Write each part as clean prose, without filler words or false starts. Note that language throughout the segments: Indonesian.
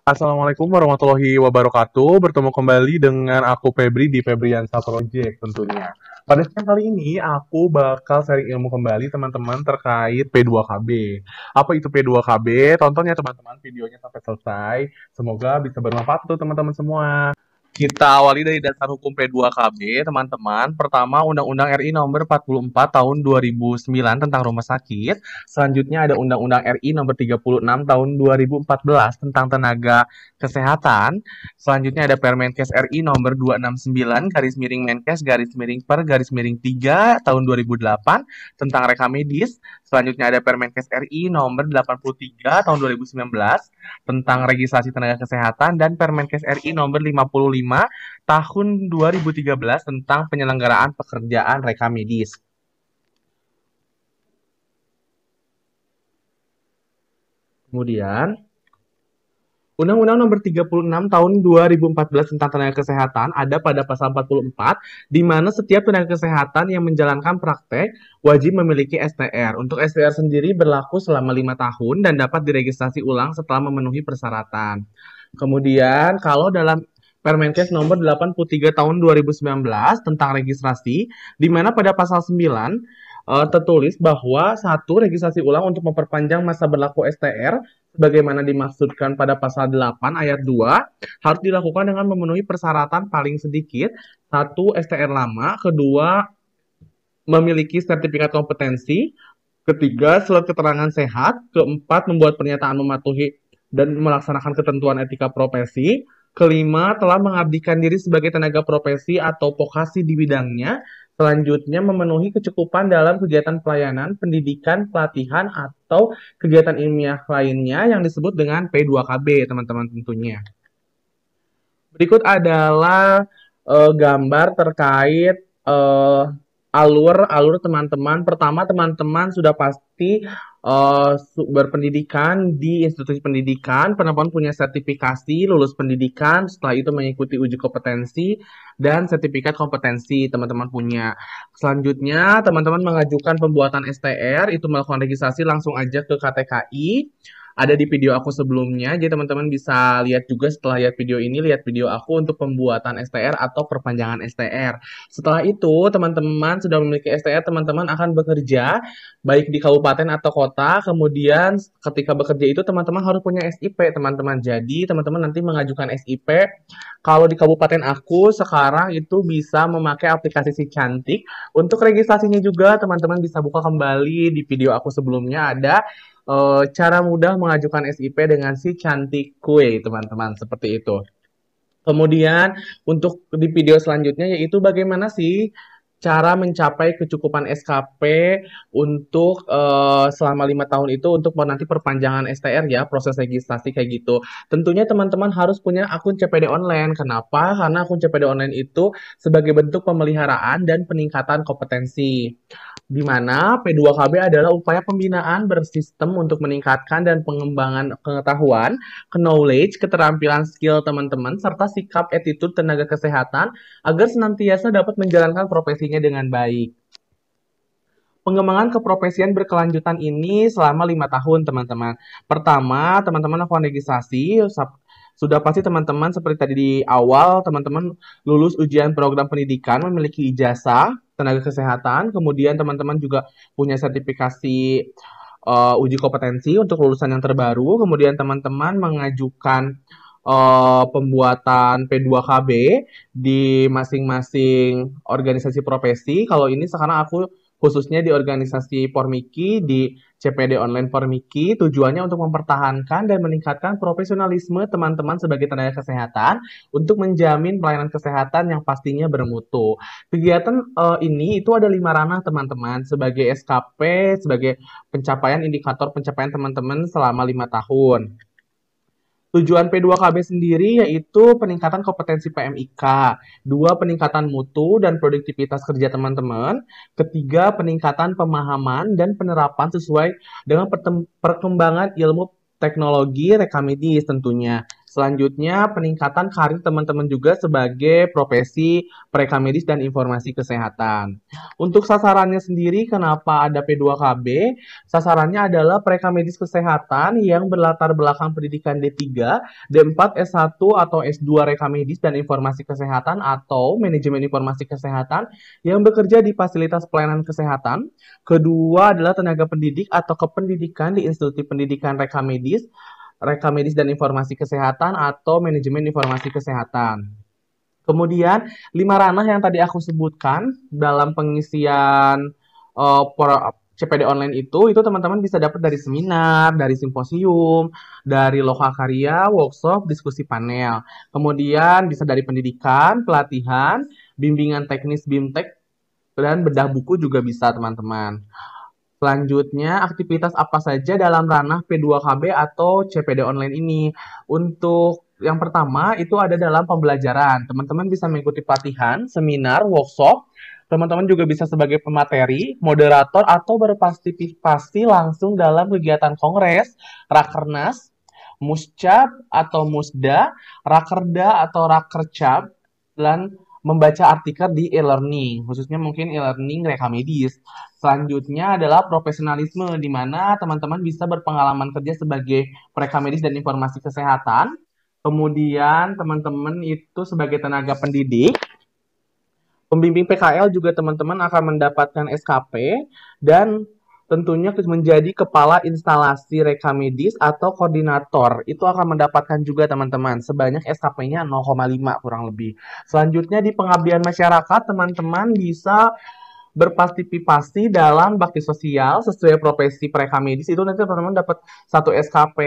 Assalamualaikum warahmatullahi wabarakatuh. Bertemu kembali dengan aku Febri di Febriansa Project tentunya. Pada sesi kali ini aku bakal sharing ilmu kembali teman-teman terkait P2KB. Apa itu P2KB? Tonton ya teman-teman videonya sampai selesai. Semoga bisa bermanfaat untuk teman-teman semua. Kita awali dari dasar hukum P2KB, teman-teman. Pertama, Undang-Undang RI nomor 44 tahun 2009 tentang rumah sakit. Selanjutnya ada Undang-Undang RI nomor 36 tahun 2014 tentang tenaga kesehatan. Selanjutnya ada Permenkes RI nomor 269 garis miring Menkes garis miring per garis miring 3 tahun 2008 tentang reka medis. Selanjutnya ada Permenkes RI nomor 83 tahun 2019 tentang registrasi tenaga kesehatan dan Permenkes RI nomor 55 tahun 2013 tentang penyelenggaraan pekerjaan reka medis. Kemudian, Undang-Undang Nomor 36 Tahun 2014 tentang Tenaga Kesehatan ada pada pasal 44, di mana setiap tenaga kesehatan yang menjalankan praktek wajib memiliki STR. Untuk STR sendiri berlaku selama 5 tahun dan dapat diregistrasi ulang setelah memenuhi persyaratan. Kemudian, kalau dalam Permenkes nomor 83 tahun 2019 tentang registrasi, di mana pada pasal 9 tertulis bahwa satu registrasi ulang untuk memperpanjang masa berlaku STR sebagaimana dimaksudkan pada pasal 8 ayat 2 harus dilakukan dengan memenuhi persyaratan paling sedikit satu STR lama, kedua memiliki sertifikat kompetensi, ketiga surat keterangan sehat, keempat membuat pernyataan mematuhi dan melaksanakan ketentuan etika profesi, kelima telah mengabdikan diri sebagai tenaga profesi atau vokasi di bidangnya, selanjutnya memenuhi kecukupan dalam kegiatan pelayanan, pendidikan, pelatihan, atau kegiatan ilmiah lainnya yang disebut dengan P2KB, teman-teman tentunya. Berikut adalah gambar terkait alur teman-teman. Pertama, teman-teman sudah pasti berpendidikan di institusi pendidikan, teman-teman punya sertifikasi lulus pendidikan, setelah itu mengikuti uji kompetensi dan sertifikat kompetensi teman-teman punya. Selanjutnya, teman-teman mengajukan pembuatan STR, itu melakukan registrasi langsung aja ke KTKI. Ada di video aku sebelumnya, jadi teman-teman bisa lihat juga setelah lihat video ini, lihat video aku untuk pembuatan STR atau perpanjangan STR. Setelah itu, teman-teman sudah memiliki STR, teman-teman akan bekerja baik di kabupaten atau kota. Kemudian ketika bekerja itu teman-teman harus punya SIP, teman-teman. Jadi, teman-teman nanti mengajukan SIP. Kalau di kabupaten aku sekarang itu bisa memakai aplikasi Si Cantik. Untuk registrasinya juga teman-teman bisa buka kembali di video aku sebelumnya ada cara mudah mengajukan SIP dengan Si Cantik Kue, teman-teman, seperti itu. Kemudian untuk di video selanjutnya yaitu bagaimana sih cara mencapai kecukupan SKP untuk selama 5 tahun itu untuk nanti perpanjangan STR ya, proses registrasi kayak gitu. Tentunya teman-teman harus punya akun CPD online. Kenapa? Karena akun CPD online itu sebagai bentuk pemeliharaan dan peningkatan kompetensi, di mana P2KB adalah upaya pembinaan bersistem untuk meningkatkan dan pengembangan pengetahuan, knowledge, keterampilan skill teman-teman, serta sikap attitude tenaga kesehatan agar senantiasa dapat menjalankan profesinya dengan baik. Pengembangan keprofesian berkelanjutan ini selama 5 tahun, teman-teman. Pertama, teman-teman lakukan registrasi, sudah pasti teman-teman seperti tadi di awal, teman-teman lulus ujian program pendidikan, memiliki ijazah tenaga kesehatan, kemudian teman-teman juga punya sertifikasi uji kompetensi untuk lulusan yang terbaru, kemudian teman-teman mengajukan pembuatan P2KB di masing-masing organisasi profesi. Kalau ini sekarang aku khususnya di organisasi Pormiki, di CPD Online Pormiki, tujuannya untuk mempertahankan dan meningkatkan profesionalisme teman-teman sebagai tenaga kesehatan untuk menjamin pelayanan kesehatan yang pastinya bermutu. Kegiatan ini itu ada 5 ranah teman-teman, sebagai SKP, sebagai pencapaian indikator pencapaian teman-teman selama 5 tahun. Tujuan P2KB sendiri yaitu peningkatan kompetensi PMIK, dua peningkatan mutu dan produktivitas kerja teman-teman, ketiga peningkatan pemahaman dan penerapan sesuai dengan perkembangan ilmu teknologi reka medis tentunya. Selanjutnya, peningkatan karir teman-teman juga sebagai profesi pereka medis dan informasi kesehatan. Untuk sasarannya sendiri, kenapa ada P2KB? Sasarannya adalah pereka medis kesehatan yang berlatar belakang pendidikan D3, D4, S1 atau S2 reka medis dan informasi kesehatan atau manajemen informasi kesehatan yang bekerja di fasilitas pelayanan kesehatan. Kedua adalah tenaga pendidik atau kependidikan di institusi pendidikan reka medis dan informasi kesehatan atau manajemen informasi kesehatan. Kemudian, 5 ranah yang tadi aku sebutkan dalam pengisian CPD online itu teman-teman bisa dapat dari seminar, dari simposium, dari lokakarya, workshop, diskusi panel. Kemudian bisa dari pendidikan, pelatihan, bimbingan teknis BIMTEK, dan bedah buku juga bisa teman-teman. Selanjutnya, aktivitas apa saja dalam ranah P2KB atau CPD online ini? Untuk yang pertama, itu ada dalam pembelajaran. Teman-teman bisa mengikuti pelatihan, seminar, workshop. Teman-teman juga bisa sebagai pemateri, moderator, atau berpartisipasi langsung dalam kegiatan kongres, rakernas, muscap atau musda, rakerda atau rakercap, dan membaca artikel di e-learning, khususnya mungkin e-learning reka medis. Selanjutnya adalah profesionalisme, di mana teman-teman bisa berpengalaman kerja sebagai pereka medis dan informasi kesehatan. Kemudian teman-teman itu sebagai tenaga pendidik, pembimbing PKL juga teman-teman akan mendapatkan SKP, dan tentunya menjadi kepala instalasi reka medis atau koordinator. Itu akan mendapatkan juga teman-teman, sebanyak SKP-nya 0,5 kurang lebih. Selanjutnya di pengabdian masyarakat, teman-teman bisa berpartisipasi dalam bakti sosial sesuai profesi pereka medis. Itu nanti teman-teman dapat 1 SKP,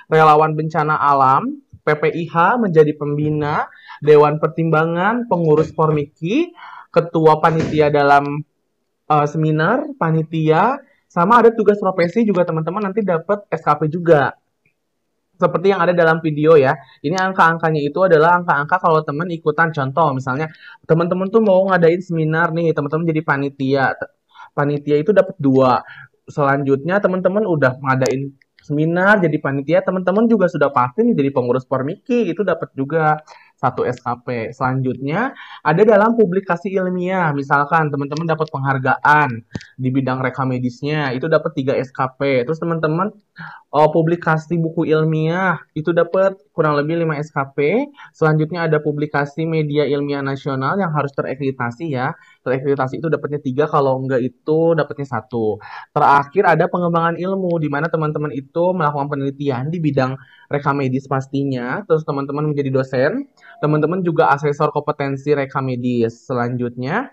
relawan bencana alam, PPIH menjadi pembina, Dewan Pertimbangan, pengurus Formiki, ketua panitia dalam seminar, panitia, sama ada tugas profesi juga teman-teman nanti dapat SKP juga. Seperti yang ada dalam video ya. Ini angka-angkanya itu adalah angka-angka kalau teman ikutan. Contoh misalnya teman-teman tuh mau ngadain seminar nih, teman-teman jadi panitia. Panitia itu dapat 2. Selanjutnya teman-teman udah ngadain seminar jadi panitia, teman-teman juga sudah pasti nih jadi pengurus Formiki, itu dapat juga 1 SKP. Selanjutnya ada dalam publikasi ilmiah, misalkan teman-teman dapat penghargaan di bidang reka medisnya, itu dapat 3 SKP. Terus teman-teman publikasi buku ilmiah itu dapat kurang lebih 5 SKP. Selanjutnya ada publikasi media ilmiah nasional yang harus terakreditasi ya. Terakreditasi itu dapatnya 3, kalau enggak itu dapatnya 1. Terakhir ada pengembangan ilmu, di mana teman-teman itu melakukan penelitian di bidang reka medis pastinya. Terus teman-teman menjadi dosen. Teman-teman juga asesor kompetensi reka medis. Selanjutnya,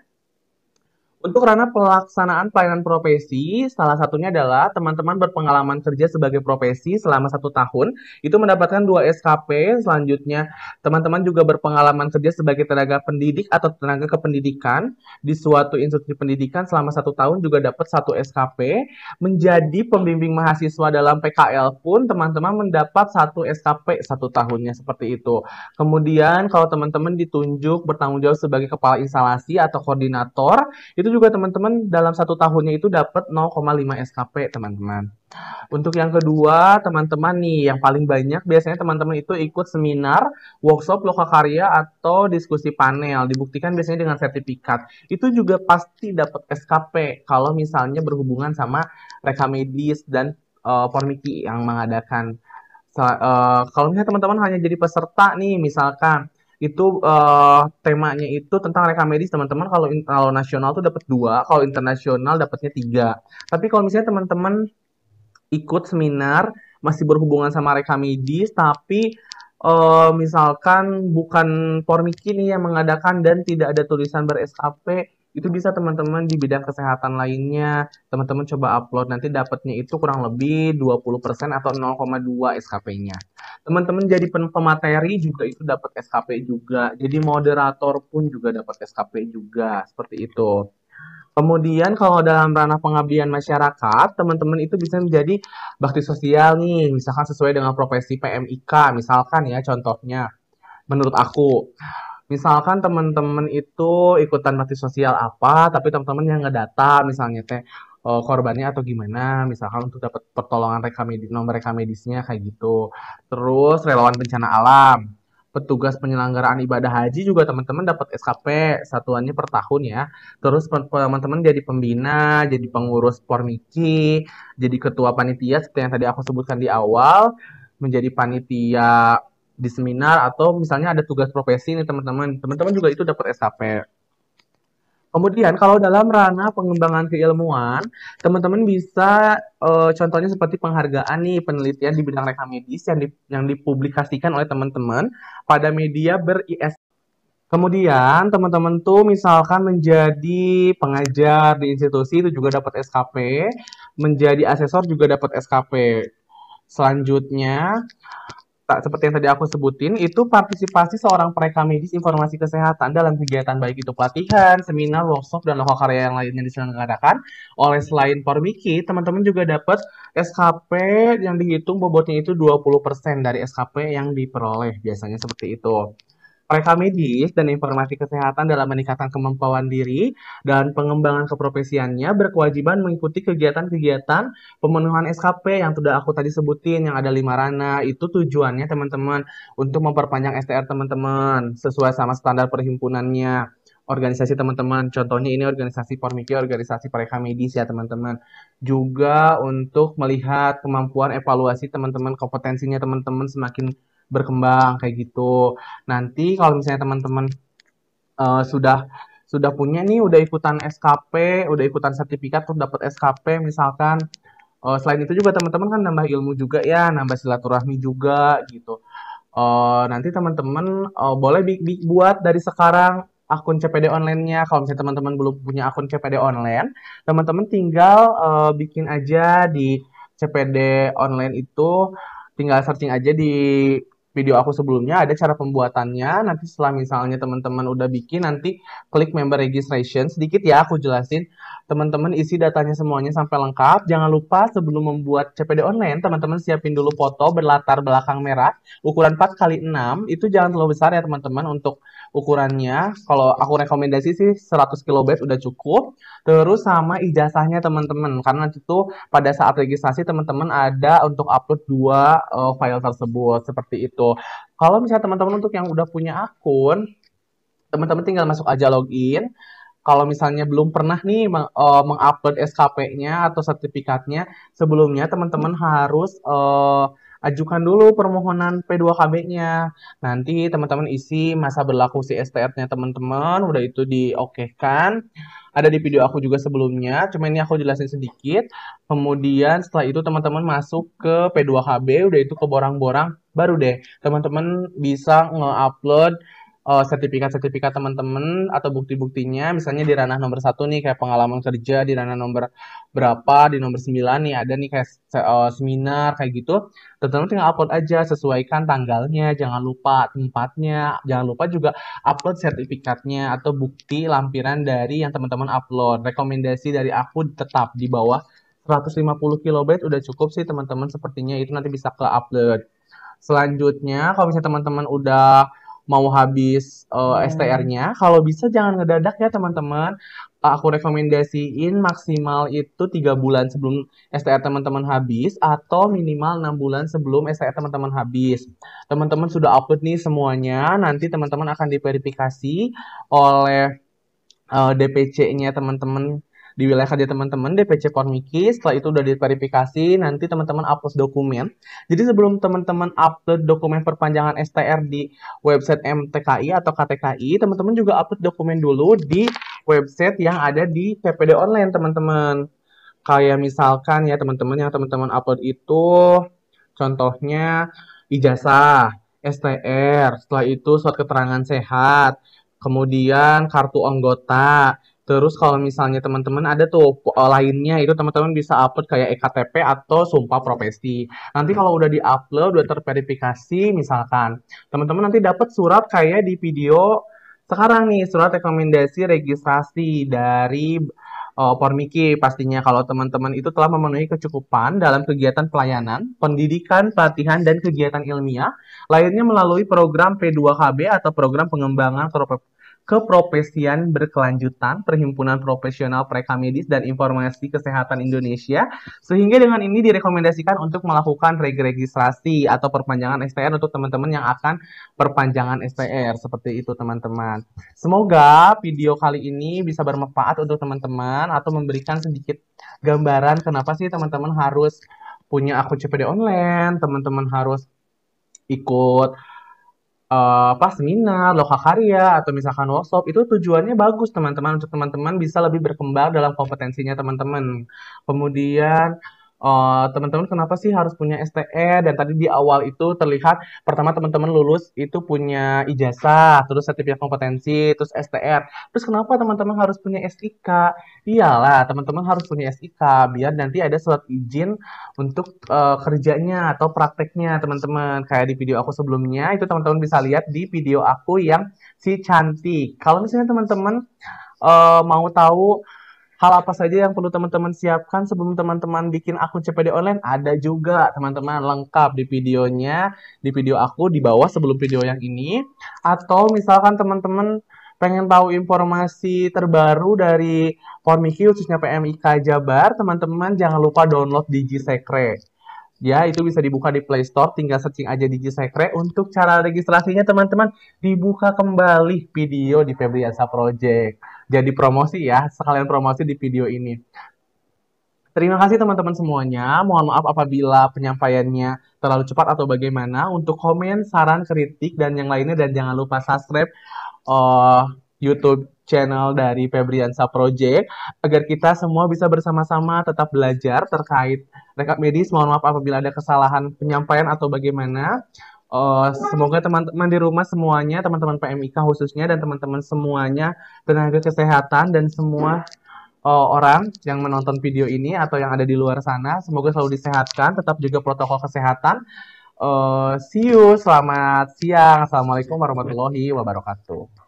untuk ranah pelaksanaan pelayanan profesi, salah satunya adalah teman-teman berpengalaman kerja sebagai profesi selama 1 tahun, itu mendapatkan 2 SKP. Selanjutnya, teman-teman juga berpengalaman kerja sebagai tenaga pendidik atau tenaga kependidikan di suatu institusi pendidikan selama 1 tahun juga dapat 1 SKP. Menjadi pembimbing mahasiswa dalam PKL pun teman-teman mendapat 1 SKP 1 tahunnya, seperti itu. Kemudian, kalau teman-teman ditunjuk bertanggung jawab sebagai kepala instalasi atau koordinator, itu juga teman-teman dalam 1 tahunnya itu dapat 0,5 SKP teman-teman. Untuk yang kedua, teman-teman nih yang paling banyak biasanya teman-teman itu ikut seminar, workshop, lokakarya atau diskusi panel. Dibuktikan biasanya dengan sertifikat. Itu juga pasti dapat SKP kalau misalnya berhubungan sama reka medis dan Formiki yang mengadakan. Kalau misalnya teman-teman hanya jadi peserta nih, misalkan itu temanya itu tentang reka medis, teman-teman kalau nasional tuh dapat 2, kalau internasional dapatnya 3. Tapi kalau misalnya teman-teman ikut seminar masih berhubungan sama reka medis, tapi misalkan bukan Formiki nih yang mengadakan dan tidak ada tulisan ber-SKP, itu bisa teman-teman di bidang kesehatan lainnya, teman-teman coba upload, nanti dapatnya itu kurang lebih 20% atau 0,2 SKP-nya. Teman-teman jadi pemateri juga itu dapat SKP juga, jadi moderator pun juga dapat SKP juga, seperti itu. Kemudian kalau dalam ranah pengabdian masyarakat, teman-teman itu bisa menjadi bakti sosial nih, misalkan sesuai dengan profesi PMIK, misalkan ya contohnya, menurut aku. Misalkan teman-teman itu ikutan bakti sosial apa, tapi teman-teman yang ngedata misalnya teh, korbannya atau gimana, misalkan untuk dapat pertolongan nomor rekam medisnya kayak gitu. Terus relawan bencana alam, petugas penyelenggaraan ibadah haji juga teman-teman dapat SKP satuannya per tahun ya. Terus teman-teman jadi pembina, jadi pengurus Pormiki, jadi ketua panitia seperti yang tadi aku sebutkan di awal, menjadi panitia di seminar atau misalnya ada tugas profesi nih teman-teman. Teman-teman juga itu dapat SKP. Kemudian kalau dalam ranah pengembangan keilmuan, teman-teman bisa contohnya seperti penghargaan nih penelitian di bidang rekam medis yang dipublikasikan oleh teman-teman pada media ber-IS. Kemudian teman-teman tuh misalkan menjadi pengajar di institusi itu juga dapat SKP, menjadi asesor juga dapat SKP. Selanjutnya, seperti yang tadi aku sebutin, itu partisipasi seorang perekam medis informasi kesehatan dalam kegiatan baik itu pelatihan, seminar, workshop, dan lokal karya yang lainnya diselenggarakan oleh selain Pormiki, teman-teman juga dapat SKP yang dihitung bobotnya itu 20% dari SKP yang diperoleh, biasanya seperti itu. Mereka medis dan informasi kesehatan dalam meningkatkan kemampuan diri dan pengembangan keprofesiannya berkewajiban mengikuti kegiatan-kegiatan pemenuhan SKP yang sudah aku tadi sebutin yang ada 5 ranah. Itu tujuannya teman-teman untuk memperpanjang STR teman-teman sesuai sama standar perhimpunannya. Organisasi teman-teman, contohnya ini organisasi Pormiki, organisasi mereka medis ya teman-teman. Juga untuk melihat kemampuan evaluasi teman-teman, kompetensinya teman-teman semakin berkembang kayak gitu. Nanti kalau misalnya teman-teman sudah punya nih, udah ikutan SKP, udah ikutan sertifikat tuh dapat SKP misalkan. Selain itu juga teman-teman kan nambah ilmu juga ya, nambah silaturahmi juga gitu. Nanti teman-teman boleh buat dari sekarang akun CPD online-nya. Kalau misalnya teman-teman belum punya akun CPD online, teman-teman tinggal bikin aja di CPD online itu, tinggal searching aja di video aku sebelumnya ada cara pembuatannya. Nanti setelah misalnya teman-teman udah bikin, nanti klik member registration. Sedikit ya aku jelasin. Teman-teman isi datanya semuanya sampai lengkap. Jangan lupa sebelum membuat CPD online, teman-teman siapin dulu foto berlatar belakang merah ukuran 4x6. Itu jangan terlalu besar ya teman-teman untuk ukurannya. Kalau aku rekomendasi sih 100 kilobit udah cukup. Terus sama ijazahnya teman-teman. Karena nanti tuh pada saat registrasi teman-teman ada untuk upload 2 file tersebut seperti itu. Kalau misalnya teman-teman untuk yang udah punya akun, teman-teman tinggal masuk aja login. Kalau misalnya belum pernah nih mengupload SKP-nya atau sertifikatnya, sebelumnya teman-teman harus ajukan dulu permohonan P2KB-nya. Nanti teman-teman isi masa berlaku si STR-nya teman-teman, udah itu di-oke-kan. Ada di video aku juga sebelumnya, cuma ini aku jelasin sedikit. Kemudian setelah itu teman-teman masuk ke P2KB, udah itu ke borang-borang, baru deh teman-teman bisa nge-upload sertifikat-sertifikat teman-teman atau bukti-buktinya, misalnya di ranah nomor 1 nih kayak pengalaman kerja, di ranah nomor berapa, di nomor 9 nih ada nih kayak seminar kayak gitu. Teman-teman tinggal upload aja, sesuaikan tanggalnya, jangan lupa tempatnya, jangan lupa juga upload sertifikatnya atau bukti lampiran dari yang teman-teman upload. Rekomendasi dari aku tetap di bawah 150 kilobit udah cukup sih teman-teman, sepertinya itu nanti bisa ke upload. Selanjutnya, kalau misalnya teman-teman udah mau habis STR-nya, kalau bisa jangan ngedadak ya teman-teman. Aku rekomendasiin maksimal itu 3 bulan sebelum STR teman-teman habis atau minimal 6 bulan sebelum STR teman-teman habis. Teman-teman sudah upload nih semuanya, nanti teman-teman akan diverifikasi oleh DPC-nya teman-teman di wilayah kerja teman-teman, DPC Pormiki. Setelah itu udah diverifikasi, nanti teman-teman upload dokumen. Jadi sebelum teman-teman upload dokumen perpanjangan STR di website MTKI atau KTKI, teman-teman juga upload dokumen dulu di website yang ada di PPD online teman-teman. Kayak misalkan ya teman-teman yang teman-teman upload itu contohnya ijazah, STR, setelah itu surat keterangan sehat, kemudian kartu anggota. Terus kalau misalnya teman-teman ada tuh lainnya itu teman-teman bisa upload kayak EKTP atau sumpah profesi. Nanti kalau udah di-upload, udah terverifikasi misalkan, teman-teman nanti dapat surat kayak di video sekarang nih, surat rekomendasi registrasi dari Pormiki pastinya kalau teman-teman itu telah memenuhi kecukupan dalam kegiatan pelayanan, pendidikan, pelatihan, dan kegiatan ilmiah lainnya melalui program P2KB atau program pengembangan Keprofesian Berkelanjutan Perhimpunan Profesional Preka Medis dan Informasi Kesehatan Indonesia, sehingga dengan ini direkomendasikan untuk melakukan registrasi atau perpanjangan STR untuk teman-teman yang akan perpanjangan STR, seperti itu teman-teman. Semoga video kali ini bisa bermanfaat untuk teman-teman atau memberikan sedikit gambaran kenapa sih teman-teman harus punya akun CPD online, teman-teman harus ikut seminar, lokakarya, atau misalkan workshop, itu tujuannya bagus teman-teman, untuk teman-teman bisa lebih berkembang dalam kompetensinya teman-teman. Kemudian teman-teman kenapa sih harus punya STE? Dan tadi di awal itu terlihat pertama teman-teman lulus itu punya ijazah, terus sertifikat kompetensi, terus STR. Terus kenapa teman-teman harus punya SIK? Iyalah, teman-teman harus punya SIK biar nanti ada surat izin untuk kerjanya atau prakteknya teman-teman. Kayak di video aku sebelumnya itu teman-teman bisa lihat di video aku yang si cantik. Kalau misalnya teman-teman mau tahu hal apa saja yang perlu teman-teman siapkan sebelum teman-teman bikin akun CPD online, ada juga teman-teman lengkap di videonya, di video aku di bawah sebelum video yang ini. Atau misalkan teman-teman pengen tahu informasi terbaru dari Formiki khususnya PMIK Jabar, teman-teman jangan lupa download DigiSecret. Ya, itu bisa dibuka di Play Store, tinggal searching aja DigiSecret. Untuk cara registrasinya teman-teman, dibuka kembali video di Febriansa Project. Jadi promosi ya, sekalian promosi di video ini. Terima kasih teman-teman semuanya. Mohon maaf apabila penyampaiannya terlalu cepat atau bagaimana. Untuk komen, saran, kritik, dan yang lainnya. Dan jangan lupa subscribe YouTube channel dari Febriansa Project agar kita semua bisa bersama-sama tetap belajar terkait rekap medis. Mohon maaf apabila ada kesalahan penyampaian atau bagaimana. Semoga teman-teman di rumah semuanya, teman-teman PMIK khususnya dan teman-teman semuanya tenaga kesehatan dan semua orang yang menonton video ini atau yang ada di luar sana, semoga selalu disehatkan, tetap juga protokol kesehatan. See you, selamat siang. Assalamualaikum warahmatullahi wabarakatuh.